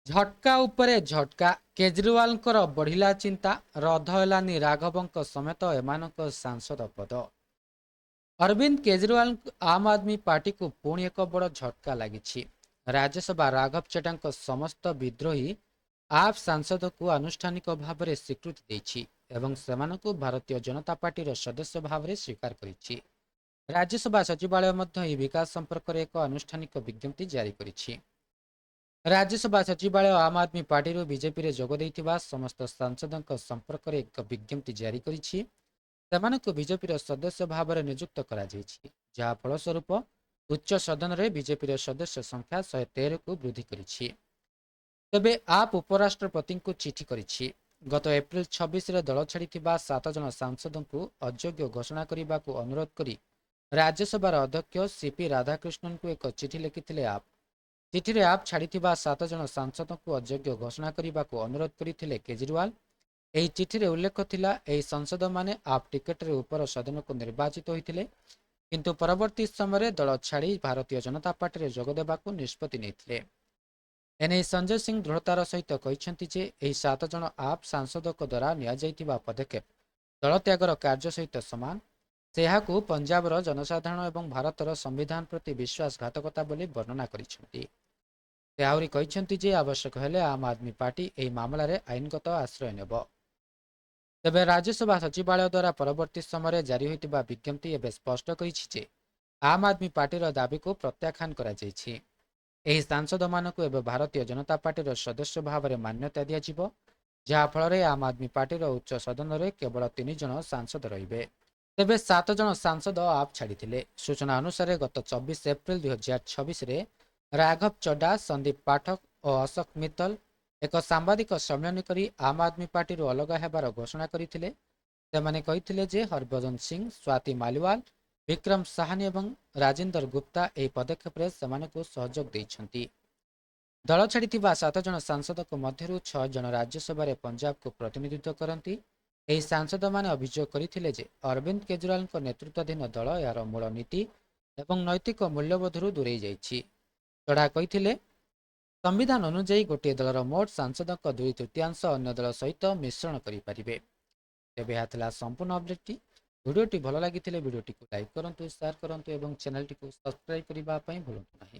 ଝଟକା ଉପରେ ଝଟକା କେଜରିୱାଲଙ୍କର ବଢିଲା ଚିନ୍ତା ରଦ୍ଦ ହେଲାନି ରାଘବଙ୍କ ସମେତ ଏମାନଙ୍କ ସାଂସଦ ପଦ। ଅରବିନ୍ଦ କେଜରିୱାଲ ଆମ୍ ଆଦମୀ ପାର୍ଟିକୁ ପୁଣି ଏକ ବଡ଼ ଝଟକା ଲାଗିଛି। ରାଜ୍ୟସଭା ରାଘବ ଚଡ୍ଡାଙ୍କ ସମସ୍ତ ବିଦ୍ରୋହୀ ଆପ୍ ସାଂସଦକୁ ଆନୁଷ୍ଠାନିକ ଭାବରେ ସ୍ୱୀକୃତି ଦେଇଛି ଏବଂ ସେମାନଙ୍କୁ ଭାରତୀୟ ଜନତା ପାର୍ଟିର ସଦସ୍ୟ ଭାବରେ ସ୍ୱୀକାର କରିଛି। ରାଜ୍ୟସଭା ସଚିବାଳୟ ମଧ୍ୟ ଏହି ବିକାଶ ସମ୍ପର୍କରେ ଏକ ଆନୁଷ୍ଠାନିକ ବିଜ୍ଞପ୍ତି ଜାରି କରିଛି। ରାଜ୍ୟସଭା ସଚିବାଳୟ ଆମ୍ ଆଦମୀ ପାର୍ଟିରୁ ବିଜେପିରେ ଯୋଗ ଦେଇଥିବା ସମସ୍ତ ସାଂସଦଙ୍କ ସମ୍ପର୍କରେ ଏକ ବିଜ୍ଞପ୍ତି ଜାରି କରିଛି। ସେମାନଙ୍କୁ ବିଜେପିର ସଦସ୍ୟ ଭାବରେ ନିଯୁକ୍ତ କରାଯାଇଛି, ଯାହା ଫଳସ୍ୱରୂପ ଉଚ୍ଚ ସଦନରେ ବିଜେପିର ସଦସ୍ୟ ସଂଖ୍ୟା 113କୁ ବୃଦ୍ଧି କରିଛି। ତେବେ ଆପ୍ ଉପରାଷ୍ଟ୍ରପତିଙ୍କୁ ଚିଠି କରିଛି। ଗତ ଏପ୍ରିଲ 26ରେ ଦଳ ଛାଡ଼ିଥିବା 7 ଜଣ ସାଂସଦଙ୍କୁ ଅଯୋଗ୍ୟ ଘୋଷଣା କରିବାକୁ ଅନୁରୋଧ କରି ରାଜ୍ୟସଭାର ଅଧ୍ୟକ୍ଷ ସିପି ରାଧାକ୍ରିଷ୍ଣନଙ୍କୁ ଏକ ଚିଠି ଲେଖିଥିଲେ ଆପ୍। ଚିଠିରେ ଆପ୍ ଛାଡ଼ିଥିବା 7 ଜଣ ସାଂସଦଙ୍କୁ ଅଯୋଗ୍ୟ ଘୋଷଣା କରିବାକୁ ଅନୁରୋଧ କରିଥିଲେ କେଜରିୱାଲ। ଏହି ଚିଠିରେ ଉଲ୍ଲେଖ ଥିଲା, ଏହି ସାଂସଦମାନେ ଆପ୍ ଟିକେଟରେ ଉପର ସଦନକୁ ନିର୍ବାଚିତ ହୋଇଥିଲେ, କିନ୍ତୁ ପରବର୍ତ୍ତୀ ସମୟରେ ଦଳ ଛାଡ଼ି ଭାରତୀୟ ଜନତା ପାର୍ଟିରେ ଯୋଗ ଦେବାକୁ ନିଷ୍ପତ୍ତି ନେଇଥିଲେ। ଏନେଇ ସଞ୍ଜୟ ସିଂ ଦୃଢ଼ତାର ସହିତ କହିଛନ୍ତି ଯେ ଏହି 7 ଜଣ ଆପ୍ ସାଂସଦଙ୍କ ଦ୍ୱାରା ନିଆଯାଇଥିବା ପଦକ୍ଷେପ ଦଳତ୍ୟାଗର କାର୍ଯ୍ୟ ସହିତ ସମାନ। ସେ ଏହାକୁ ପଞ୍ଜାବର ଜନସାଧାରଣ ଏବଂ ଭାରତର ସମ୍ବିଧାନ ପ୍ରତି ବିଶ୍ୱାସଘାତକତା ବୋଲି ବର୍ଣ୍ଣନା କରିଛନ୍ତି। ସେ ଆହୁରି କହିଛନ୍ତି ଯେ ଆବଶ୍ୟକ ହେଲେ ଆମ୍ ଆଦମୀ ପାର୍ଟି ଏହି ମାମଲାରେ ଆଇନଗତ ଆଶ୍ରୟ ନେବ। ତେବେ ରାଜ୍ୟସଭା ସଚିବାଳୟ ଦ୍ୱାରା ପରବର୍ତ୍ତୀ ସମୟରେ ଜାରି ହୋଇଥିବା ବିଜ୍ଞପ୍ତି ଏବେ ସ୍ପଷ୍ଟ କରିଛି ଯେ ଆମ୍ ଆଦମୀ ପାର୍ଟିର ଦାବିକୁ ପ୍ରତ୍ୟାଖ୍ୟାନ କରାଯାଇଛି। ଏହି ସାଂସଦମାନଙ୍କୁ ଏବେ ଭାରତୀୟ ଜନତା ପାର୍ଟିର ସଦସ୍ୟ ଭାବରେ ମାନ୍ୟତା ଦିଆଯିବ, ଯାହାଫଳରେ ଆମ୍ ଆଦମୀ ପାର୍ଟିର ଉଚ୍ଚ ସଦନରେ କେବଳ 3 ଜଣ ସାଂସଦ ରହିବେ। ତେବେ 7 ଜଣ ସାଂସଦ ଆପ୍ ଛାଡ଼ିଥିଲେ। ସୂଚନା ଅନୁସାରେ ଗତ 24 ଏପ୍ରିଲ 2026ରେ ରାଘବ ଚଡ୍ଡା, ସନ୍ଦୀପ ପାଠକ ଓ ଅଶୋକ ମିତ୍ତଲ ଏକ ସାମ୍ବାଦିକ ସମ୍ମିଳନୀ କରି ଆମ୍ ଆଦମୀ ପାର୍ଟିରୁ ଅଲଗା ହେବାର ଘୋଷଣା କରିଥିଲେ। ସେମାନେ କହିଥିଲେ ଯେ ହରଭଜନ ସିଂ, ସ୍ୱାତି ମାଲିୱାଲ, ବିକ୍ରମ ସାହାନୀ ଏବଂ ରାଜିନ୍ଦର ଗୁପ୍ତା ଏହି ପଦକ୍ଷେପରେ ସେମାନଙ୍କୁ ସହଯୋଗ ଦେଇଛନ୍ତି। ଦଳ ଛାଡ଼ିଥିବା 7 ଜଣ ସାଂସଦଙ୍କ ମଧ୍ୟରୁ 6 ଜଣ ରାଜ୍ୟସଭାରେ ପଞ୍ଜାବକୁ ପ୍ରତିନିଧିତ୍ୱ କରନ୍ତି। ଏହି ସାଂସଦମାନେ ଅଭିଯୋଗ କରିଥିଲେ ଯେ ଅରବିନ୍ଦ କେଜରିୱାଲଙ୍କ ନେତୃତ୍ୱାଧୀନ ଦଳ ଏହାର ମୂଳ ନୀତି ଏବଂ ନୈତିକ ମୂଲ୍ୟବୋଧରୁ ଦୂରେଇ ଯାଇଛି। ଚଢା କହିଥିଲେ, ସମ୍ବିଧାନ ଅନୁଯାୟୀ ଗୋଟିଏ ଦଳର ମୋଟ ସାଂସଦଙ୍କ 2/3 ଅନ୍ୟ ଦଳ ସହିତ ମିଶ୍ରଣ କରିପାରିବେ। ତେବେ ଏହା ଥିଲା ସମ୍ପୂର୍ଣ୍ଣ ଅପଡେଟଟି। ଭିଡ଼ିଓଟି ଭଲ ଲାଗିଥିଲେ ଭିଡ଼ିଓଟିକୁ ଲାଇକ୍ କରନ୍ତୁ, ସେୟାର କରନ୍ତୁ ଏବଂ ଚ୍ୟାନେଲଟିକୁ ସବସ୍କ୍ରାଇବ୍ କରିବା ପାଇଁ ଭୁଲନ୍ତୁ ନାହିଁ।